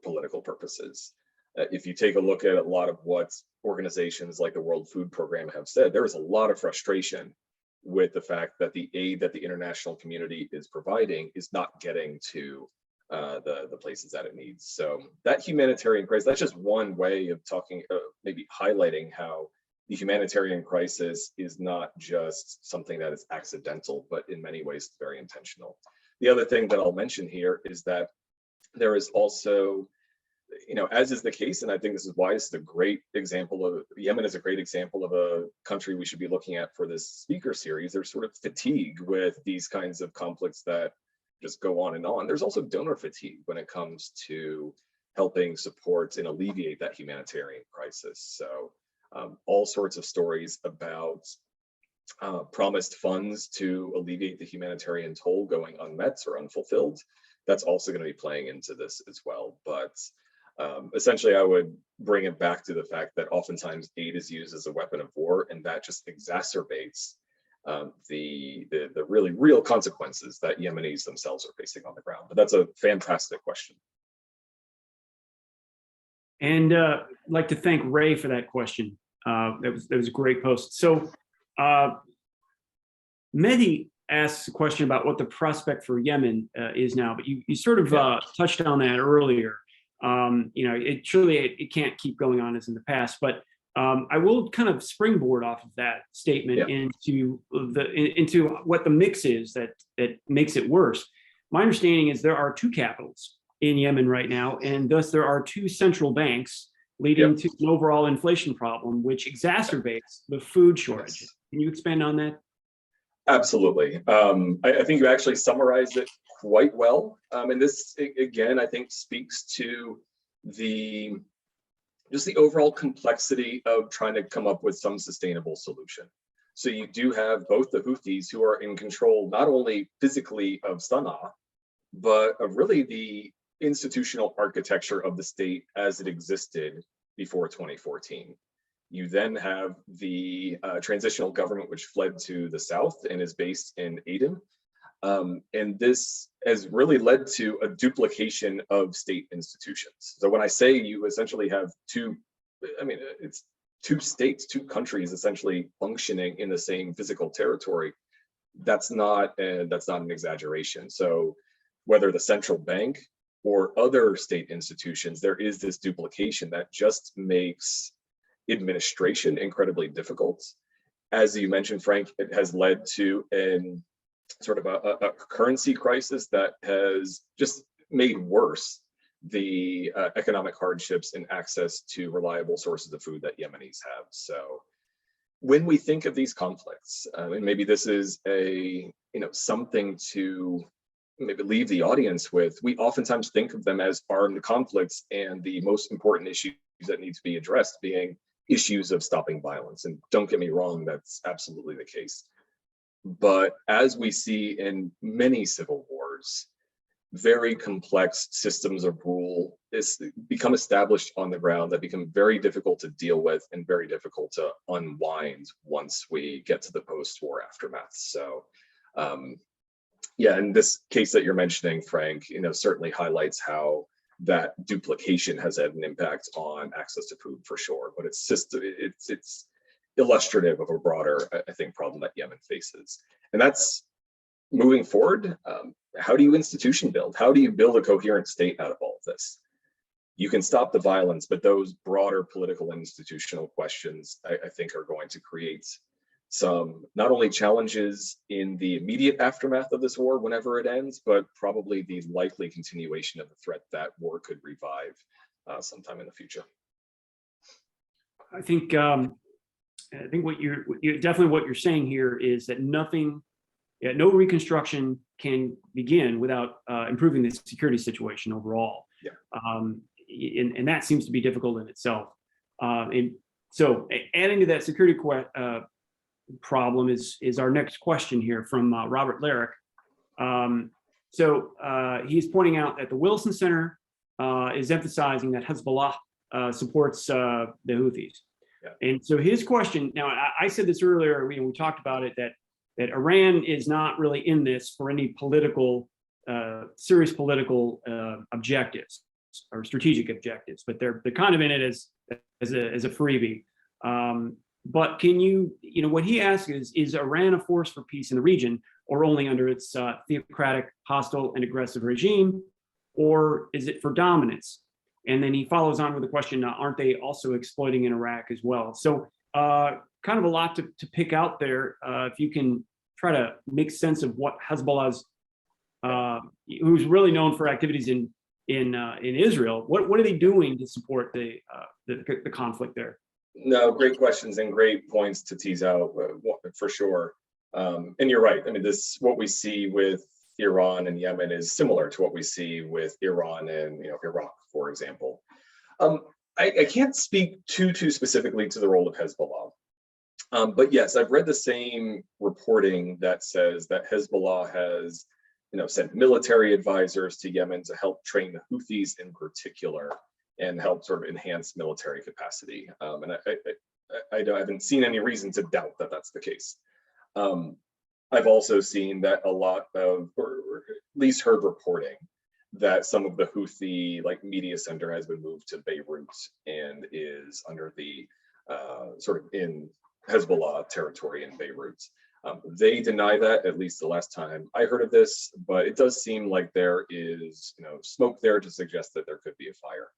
political purposes. If you take a look at a lot of what organizations like the World Food Program have said, there is a lot of frustration with the fact that the aid that the international community is providing is not getting to the places that it needs. So that humanitarian crisis, that's just one way of talking, maybe highlighting how the humanitarian crisis is not just something that is accidental, but in many ways it's very intentional. The other thing that I'll mention here is that there is also, as is the case, and I think this is why it's a great example of, Yemen is a great example of a country we should be looking at for this speaker series. There's sort of fatigue with these kinds of conflicts that just go on and on. There's also donor fatigue when it comes to helping support and alleviate that humanitarian crisis. So all sorts of stories about promised funds to alleviate the humanitarian toll going unmet or unfulfilled. That's also going to be playing into this as well. But essentially, I would bring it back to the fact that oftentimes aid is used as a weapon of war, and that just exacerbates the really real consequences that Yemenis themselves are facing on the ground. But that's a fantastic question. And I'd like to thank Ray for that question. That was a great post. So Mehdi asks a question about what the prospect for Yemen is now, but you sort of touched on that earlier. It can't keep going on as in the past, but I will kind of springboard off of that statement into what the mix is that makes it worse. My understanding is there are two capitals in Yemen right now, and thus there are two central banks, leading to an overall inflation problem, which exacerbates the food shortage. Yes. Can you expand on that? Absolutely. I think you actually summarized it quite well. And this, again, I think speaks to the overall complexity of trying to come up with some sustainable solution. So you do have both the Houthis, who are in control not only physically of Sana'a, but of really the institutional architecture of the state as it existed before 2014. You then have the transitional government, which fled to the south and is based in Aden. And this has really led to a duplication of state institutions. So when I say you essentially have it's two states, two countries essentially functioning in the same physical territory, that's not an exaggeration. So whether the central bank or other state institutions, there is this duplication that just makes administration incredibly difficult. As you mentioned, Frank, it has led to a currency crisis that has just made worse the economic hardships and access to reliable sources of food that Yemenis have. So when we think of these conflicts, and maybe this is something to maybe leave the audience with, we oftentimes think of them as armed conflicts, and the most important issues that need to be addressed being issues of stopping violence. And don't get me wrong, that's absolutely the case. But as we see in many civil wars, very complex systems of rule become established on the ground that become very difficult to deal with and very difficult to unwind once we get to the post-war aftermath. So in this case that you're mentioning, Frank, certainly highlights how that duplication has had an impact on access to food for sure. But it's illustrative of a broader, I think, problem that Yemen faces. And that's moving forward. How do you institution build? How do you build a coherent state out of all of this? You can stop the violence, but those broader political and institutional questions, I think, are going to create some not only challenges in the immediate aftermath of this war whenever it ends, but probably the likely continuation of the threat that war could revive sometime in the future. I think what you're saying here is that no reconstruction can begin without improving the security situation overall. Yeah. And that seems to be difficult in itself. And so adding to that security problem is our next question here from Robert Larrick. He's pointing out that the Wilson Center is emphasizing that Hezbollah supports the Houthis. Yeah. And so his question, now I said this earlier, we talked about it, that Iran is not really in this for any serious political objectives or strategic objectives, but they're kind of in it as a freebie. But can what he asks is Iran a force for peace in the region, or only under its theocratic, hostile, and aggressive regime, or is it for dominance? And then he follows on with the question, aren't they also exploiting in Iraq as well? So kind of a lot to pick out there. If you can try to make sense of what Hezbollah's, who's really known for activities in Israel, what are they doing to support the conflict there? No, great questions and great points to tease out for sure. And you're right. I mean, what we see with Iran and Yemen is similar to what we see with Iran and Iraq, for example. I can't speak too specifically to the role of Hezbollah, but yes, I've read the same reporting that says that Hezbollah has sent military advisors to Yemen to help train the Houthis in particular and help sort of enhance military capacity. And I haven't seen any reason to doubt that that's the case. I've also seen that a lot of, or at least heard reporting that some of the Houthi media center has been moved to Beirut and is under the sort of in Hezbollah territory in Beirut. They deny that, at least the last time I heard of this, but it does seem like there is smoke there to suggest that there could be a fire.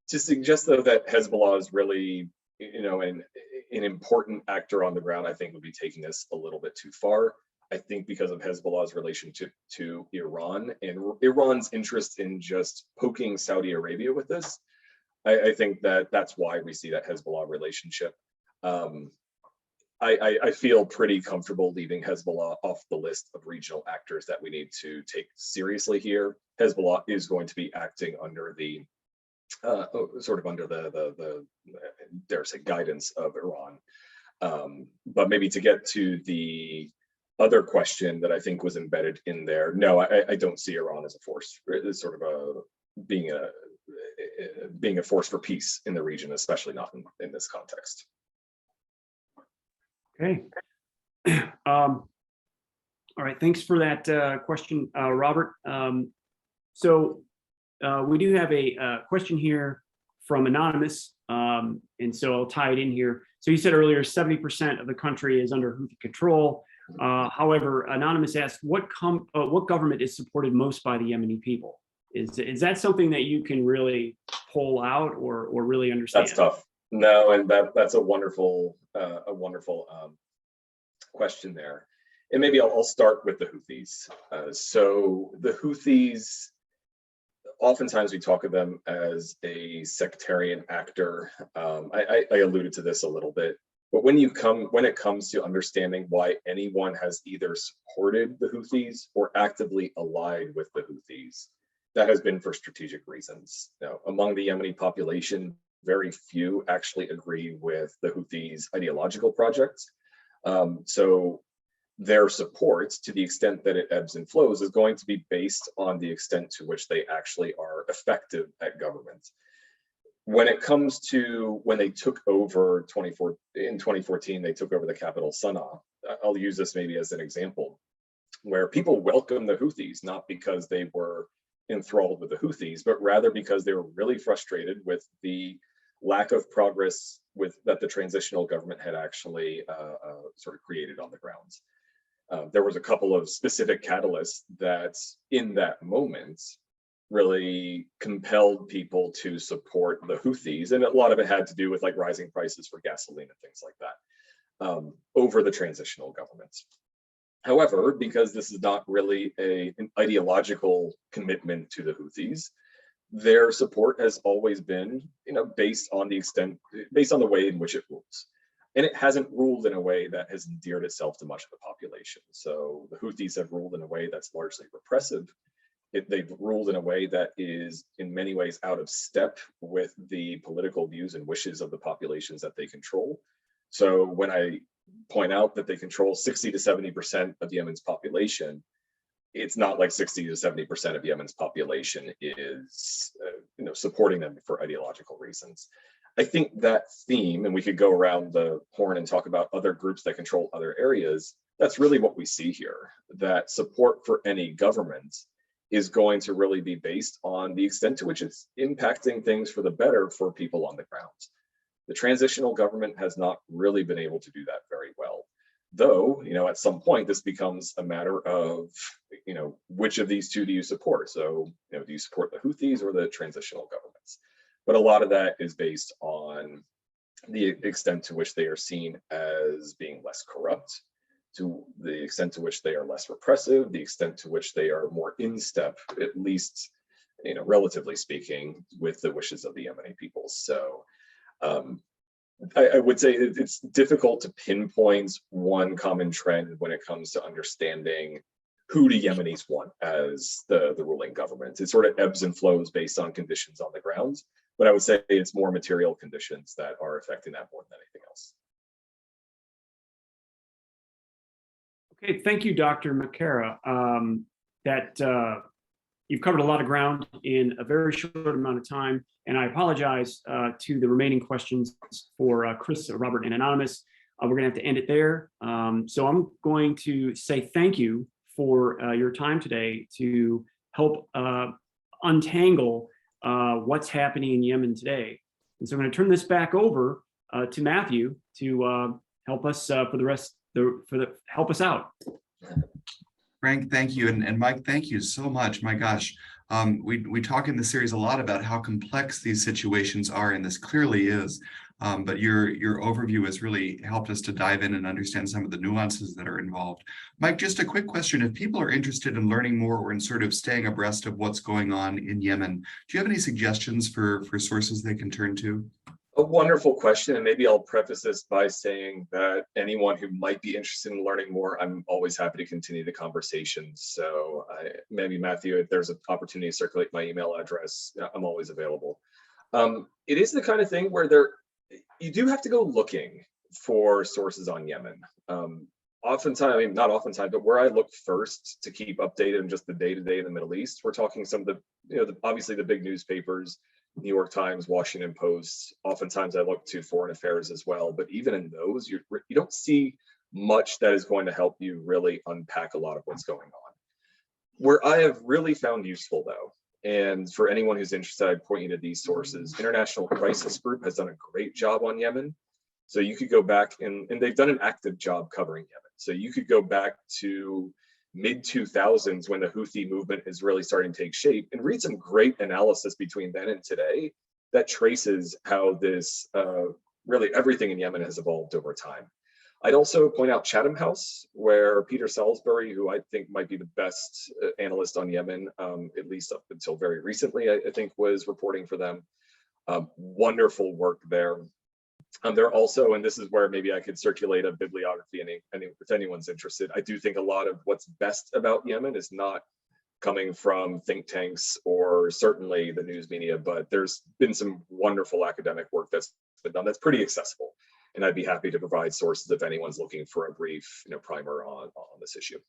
To suggest though that Hezbollah is really an important actor on the ground, I think would be taking this a little bit too far. I think because of Hezbollah's relationship to Iran and Iran's interest in just poking Saudi Arabia with this, I think that's why we see that Hezbollah relationship. I feel pretty comfortable leaving Hezbollah off the list of regional actors that we need to take seriously here. Hezbollah is going to be acting under the sort of under the dare say guidance of Iran. But maybe to get to the other question that I think was embedded in there, no, I don't see Iran as a force. It's sort of being a force for peace in the region, especially not in this context. Okay. All right. Thanks for that question, Robert. So we do have a question here from Anonymous, and so I'll tie it in here. So you said earlier 70% of the country is under Houthi control. However, Anonymous asked, what government is supported most by the Yemeni people? Is that something that you can really pull out or really understand? That's tough. No, and that's a wonderful question there. And maybe I'll start with the Houthis. So the Houthis, oftentimes we talk of them as a sectarian actor. I alluded to this a little bit, but when it comes to understanding why anyone has either supported the Houthis or actively allied with the Houthis, that has been for strategic reasons. Now, among the Yemeni population, very few actually agree with the Houthis' ideological projects. So their support, to the extent that it ebbs and flows, is going to be based on the extent to which they actually are effective at government. When it comes to when they took over in 2014, they took over the capital Sana'a. I'll use this maybe as an example, where people welcomed the Houthis, not because they were enthralled with the Houthis, but rather because they were really frustrated with the lack of progress that the transitional government had actually sort of created on the grounds. There was a couple of specific catalysts that in that moment really compelled people to support the Houthis. And a lot of it had to do with rising prices for gasoline and things like that over the transitional government. However, because this is not really an ideological commitment to the Houthis, their support has always been, based on the way in which it rules. And it hasn't ruled in a way that has endeared itself to much of the population. So the Houthis have ruled in a way that's largely repressive. They've ruled in a way that is in many ways out of step with the political views and wishes of the populations that they control. So when I point out that they control 60 to 70% of Yemen's population, it's not like 60 to 70% of Yemen's population is supporting them for ideological reasons. I think that theme, and we could go around the horn and talk about other groups that control other areas, that's really what we see here, that support for any government is going to really be based on the extent to which it's impacting things for the better for people on the ground. The transitional government has not really been able to do that very well. Though, at some point, this becomes a matter of, which of these two do you support? So, do you support the Houthis or the transitional governments? But a lot of that is based on the extent to which they are seen as being less corrupt, to the extent to which they are less repressive, the extent to which they are more in step, at least, relatively speaking, with the wishes of the Yemeni people. So I would say it's difficult to pinpoint one common trend when it comes to understanding who do Yemenis want as the ruling government. It sort of ebbs and flows based on conditions on the ground, but I would say it's more material conditions that are affecting that more than anything else. Okay, thank you, Dr. Mccarrah. You've covered a lot of ground in a very short amount of time, and I apologize to the remaining questions for Chris, Robert, and Anonymous. We're going to have to end it there. So I'm going to say thank you for your time today to help untangle what's happening in Yemen today. And so I'm going to turn this back over to Matthew to help us help us out. Frank, thank you. And Mike, thank you so much. My gosh, we talk in the series a lot about how complex these situations are, and this clearly is. But your overview has really helped us to dive in and understand some of the nuances that are involved. Mike, just a quick question. If people are interested in learning more or in sort of staying abreast of what's going on in Yemen, do you have any suggestions for sources they can turn to? A wonderful question, and maybe I'll preface this by saying that anyone who might be interested in learning more, I'm always happy to continue the conversation. So maybe Matthew, if there's an opportunity to circulate my email address, I'm always available. It is the kind of thing where you do have to go looking for sources on Yemen. Oftentimes, not oftentimes, but where I look first to keep updated on just the day-to-day in the Middle East, we're talking some of the, obviously the big newspapers, New York Times, Washington Post. Oftentimes I look to foreign affairs as well, but even in those, you don't see much that is going to help you really unpack a lot of what's going on. Where I have really found useful though, and for anyone who's interested, I'd point you to these sources. International Crisis Group has done a great job on Yemen. So you could go back and they've done an active job covering Yemen. So you could go back to mid-2000s when the Houthi movement is really starting to take shape and read some great analysis between then and today that traces how this really everything in Yemen has evolved over time. I'd also point out Chatham House, where Peter Salisbury, who I think might be the best analyst on Yemen, at least up until very recently, I think was reporting for them. Wonderful work there. They're also, and this is where maybe I could circulate a bibliography if anyone's interested. I do think a lot of what's best about Yemen is not coming from think tanks or certainly the news media, but there's been some wonderful academic work that's been done that's pretty accessible. And I'd be happy to provide sources if anyone's looking for a brief primer on this issue.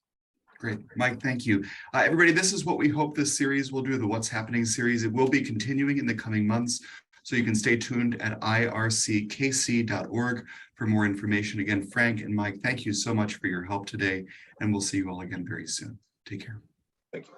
Great. Mike, thank you. Everybody, this is what we hope this series will do, the What's Happening series. It will be continuing in the coming months. So you can stay tuned at irckc.org for more information. Again, Frank and Mike, thank you so much for your help today, and we'll see you all again very soon. Take care. Thank you.